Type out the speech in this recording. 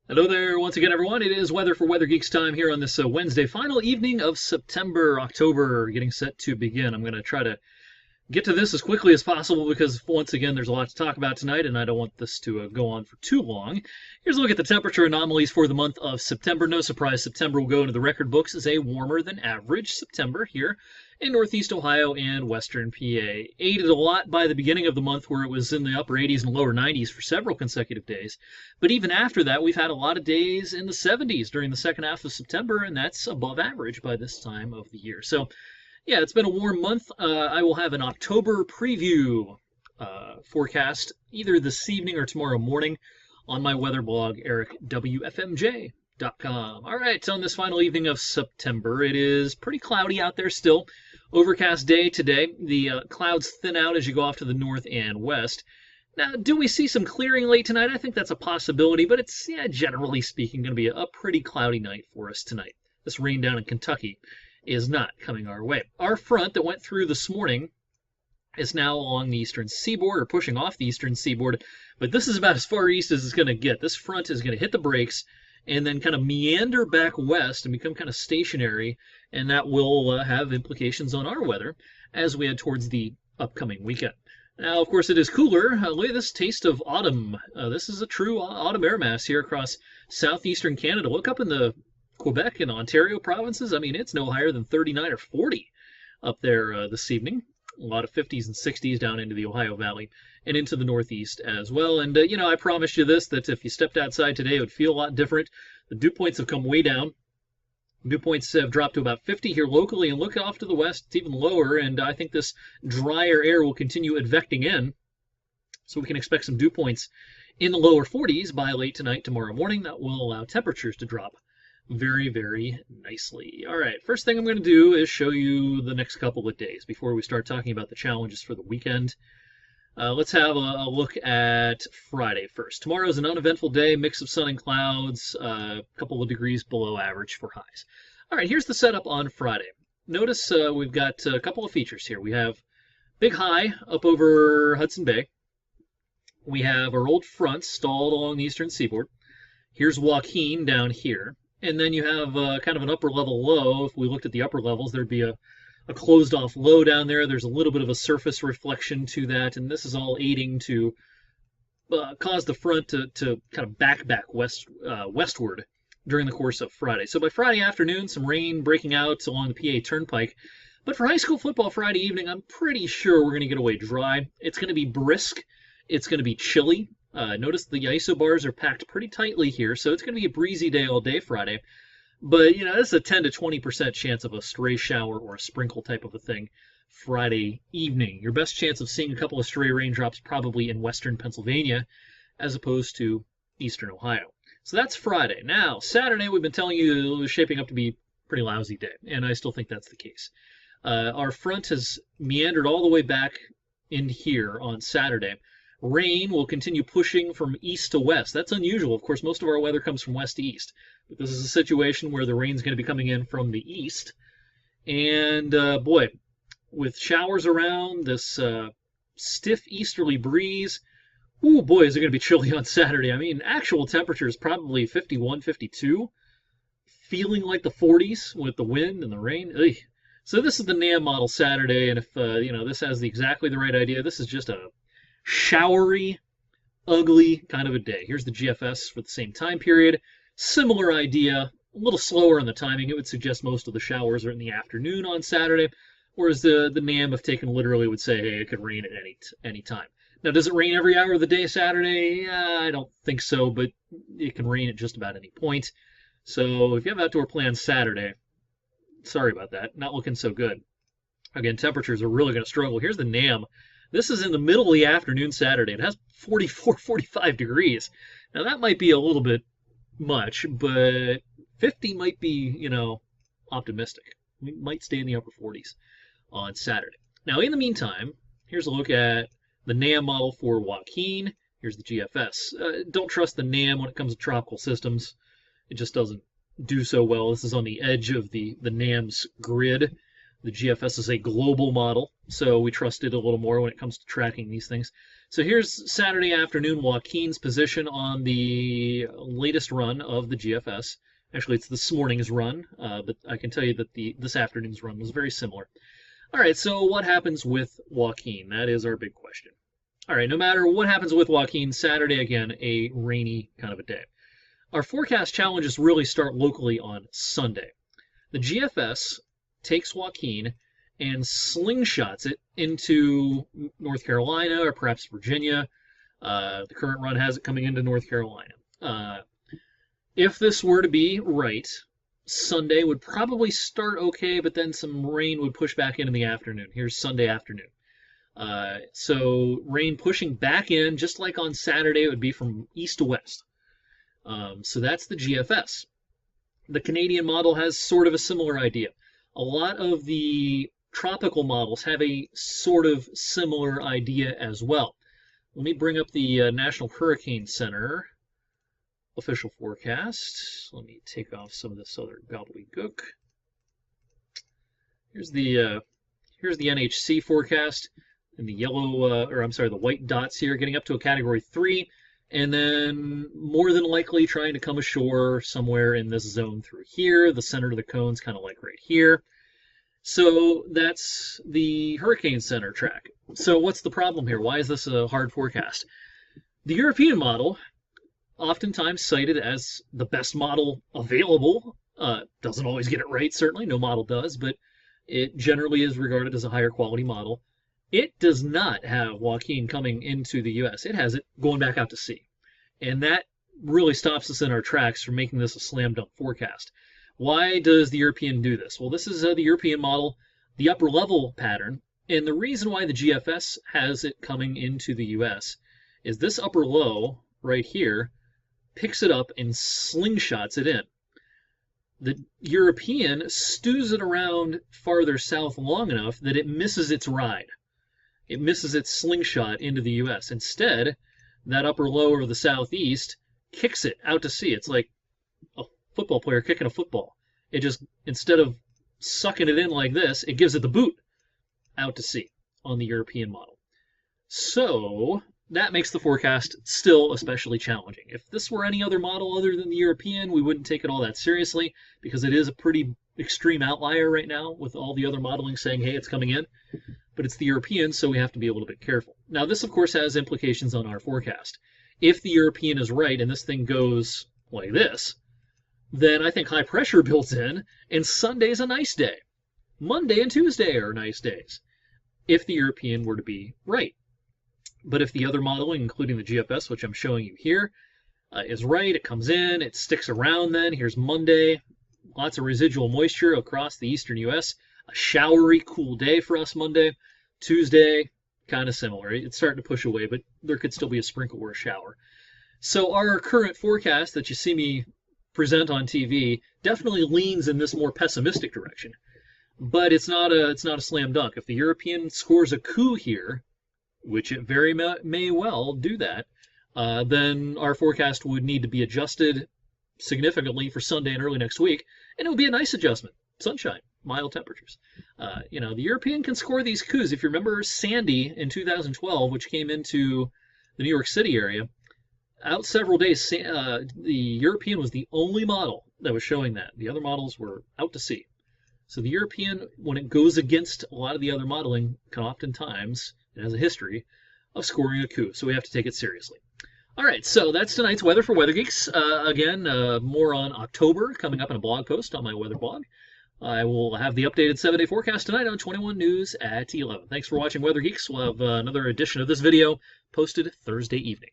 Hello there, once again, everyone. It is Weather for Weather Geeks time here on this Wednesday, final evening of September, October, getting set to begin. I'm going to try to get to this as quickly as possible because, once again, there's a lot to talk about tonight, and I don't want this to go on for too long. Here's a look at the temperature anomalies for the month of September. No surprise, September will go into the record books as a warmer than average September here in Northeast Ohio and Western PA. Aided a lot by the beginning of the month where it was in the upper 80s and lower 90s for several consecutive days. But even after that, we've had a lot of days in the 70s during the second half of September, and that's above average by this time of the year. So yeah, it's been a warm month. I will have an October preview forecast either this evening or tomorrow morning on my weather blog, ericwfmj.com. All right, on this final evening of September, it is pretty cloudy out there still. Overcast day today. The clouds thin out as you go off to the north and west. Now, do we see some clearing late tonight? I think that's a possibility, but it's, generally speaking, going to be a pretty cloudy night for us tonight. This rain down in Kentucky is not coming our way. Our front that went through this morning is now along the eastern seaboard, or pushing off the eastern seaboard, but this is about as far east as it's going to get. This front is going to hit the brakes and then kind of meander back west and become kind of stationary, and that will have implications on our weather as we head towards the upcoming weekend. Now, of course, it is cooler. Look at this taste of autumn. This is a true autumn air mass here across southeastern Canada. Look up in the Quebec and Ontario provinces. I mean, it's no higher than 39 or 40 up there this evening. A lot of 50s and 60s down into the Ohio Valley and into the Northeast as well. And, I promised you this, that if you stepped outside today, it would feel a lot different. The dew points have come way down. Dew points have dropped to about 50 here locally, and look off to the west, it's even lower, and I think this drier air will continue advecting in, so we can expect some dew points in the lower 40s by late tonight, tomorrow morning. That will allow temperatures to drop very, very nicely. All right, first thing I'm going to do is show you the next couple of days before we start talking about the challenges for the weekend. Let's have a look at Friday first. Tomorrow is an uneventful day, mix of sun and clouds, a couple of degrees below average for highs. All right, here's the setup on Friday. Notice we've got a couple of features here. We have big high up over Hudson Bay. We have our old front stalled along the eastern seaboard. Here's Joaquin down here. And then you have kind of an upper level low. If we looked at the upper levels, there'd be a closed off low down there. There's a little bit of a surface reflection to that, and this is all aiding to cause the front to kind of back westward during the course of Friday. So by Friday afternoon, some rain breaking out along the PA Turnpike. But for high school football Friday evening, I'm pretty sure we're going to get away dry. It's going to be brisk. It's going to be chilly. Notice the isobars are packed pretty tightly here, so it's going to be a breezy day all day Friday. But, this is a 10 to 20% chance of a stray shower or a sprinkle type of a thing Friday evening. Your best chance of seeing a couple of stray raindrops probably in western Pennsylvania as opposed to eastern Ohio. So that's Friday. Now, Saturday, we've been telling you it was shaping up to be a pretty lousy day, and I still think that's the case. Our front has meandered all the way back in here on Saturday. Rain will continue pushing from east to west. That's unusual. Of course, most of our weather comes from west to east. But this is a situation where the rain's going to be coming in from the east. And, boy, with showers around, this stiff easterly breeze, ooh, boy, is it going to be chilly on Saturday. I mean, actual temperature is probably 51, 52, feeling like the 40s with the wind and the rain. Ugh. So this is the NAM model Saturday, and if, this has exactly the right idea, this is just a showery, ugly kind of a day. Here's the GFS for the same time period. Similar idea, a little slower on the timing. It would suggest most of the showers are in the afternoon on Saturday, whereas the NAM, if taken literally, would say, hey, it could rain at any time. Now, does it rain every hour of the day Saturday? I don't think so, but it can rain at just about any point. So if you have outdoor plans Saturday, sorry about that. Not looking so good. Again, temperatures are really going to struggle. Here's the NAM. This is in the middle of the afternoon Saturday. It has 44, 45 degrees. Now, that might be a little bit much, but 50 might be, optimistic. We might stay in the upper 40s on Saturday. Now, in the meantime, here's a look at the NAM model for Joaquin. Here's the GFS. Don't trust the NAM when it comes to tropical systems. It just doesn't do so well. This is on the edge of the NAM's grid. The GFS is a global model, so we trust it a little more when it comes to tracking these things. So here's Saturday afternoon Joaquin's position on the latest run of the GFS. Actually, it's this morning's run, but I can tell you that this afternoon's run was very similar. All right, so what happens with Joaquin? That is our big question. All right, no matter what happens with Joaquin, Saturday, again, a rainy kind of a day. Our forecast challenges really start locally on Sunday. The GFS takes Joaquin and slingshots it into North Carolina or perhaps Virginia. The current run has it coming into North Carolina. If this were to be right, Sunday would probably start okay, but then some rain would push back in the afternoon. Here's Sunday afternoon. So rain pushing back in, just like on Saturday, it would be from east to west. So that's the GFS. The Canadian model has sort of a similar idea. A lot of the tropical models have a sort of similar idea as well. Let me bring up the National Hurricane Center official forecast. Let me take off some of this other gobbledygook. Here's the NHC forecast, and the yellow, the white dots here, getting up to a Category 3, and then more than likely trying to come ashore somewhere in this zone through here. The center of the cone's kind of like right here. So that's the Hurricane Center track. So what's the problem here? Why is this a hard forecast? The European model, oftentimes cited as the best model available, doesn't always get it right, certainly. No model does, but it generally is regarded as a higher quality model. It does not have Joaquin coming into the U.S. It has it going back out to sea. And that really stops us in our tracks from making this a slam dunk forecast. Why does the European do this? Well, this is the European model, the upper level pattern. And the reason why the GFS has it coming into the U.S. is this upper low right here picks it up and slingshots it in. The European stews it around farther south long enough that it misses its ride. It misses its slingshot into the U.S. Instead, that upper low over the southeast kicks it out to sea. It's like a football player kicking a football. It just, instead of sucking it in like this, it gives it the boot out to sea on the European model. So that makes the forecast still especially challenging. If this were any other model other than the European, we wouldn't take it all that seriously, because it is a pretty extreme outlier right now with all the other modeling saying, hey, it's coming in. But it's the European, so we have to be a little bit careful. Now, this, of course, has implications on our forecast. If the European is right and this thing goes like this, then I think high pressure builds in, and Sunday's a nice day. Monday and Tuesday are nice days, if the European were to be right. But if the other modeling, including the GFS, which I'm showing you here, is right, it comes in, it sticks around then. Here's Monday, lots of residual moisture across the eastern U.S., a showery, cool day for us Monday. Tuesday, kind of similar. It's starting to push away, but there could still be a sprinkle or a shower. So our current forecast that you see me present on TV definitely leans in this more pessimistic direction. But it's not a slam dunk. If the European scores a coup here, which it very may well do that, then our forecast would need to be adjusted significantly for Sunday and early next week, and it would be a nice adjustment. Sunshine, mild temperatures. The European can score these coups. If you remember Sandy in 2012, which came into the New York City area, out several days, the European was the only model that was showing that. The other models were out to sea. So the European, when it goes against a lot of the other modeling, can oftentimes, it has a history of scoring a coup. So we have to take it seriously. All right, so that's tonight's weather for Weather Geeks. Again, more on October coming up in a blog post on my weather blog. I will have the updated 7-day forecast tonight on 21 News at 11. Thanks for watching Weather Geeks. We'll have another edition of this video posted Thursday evening.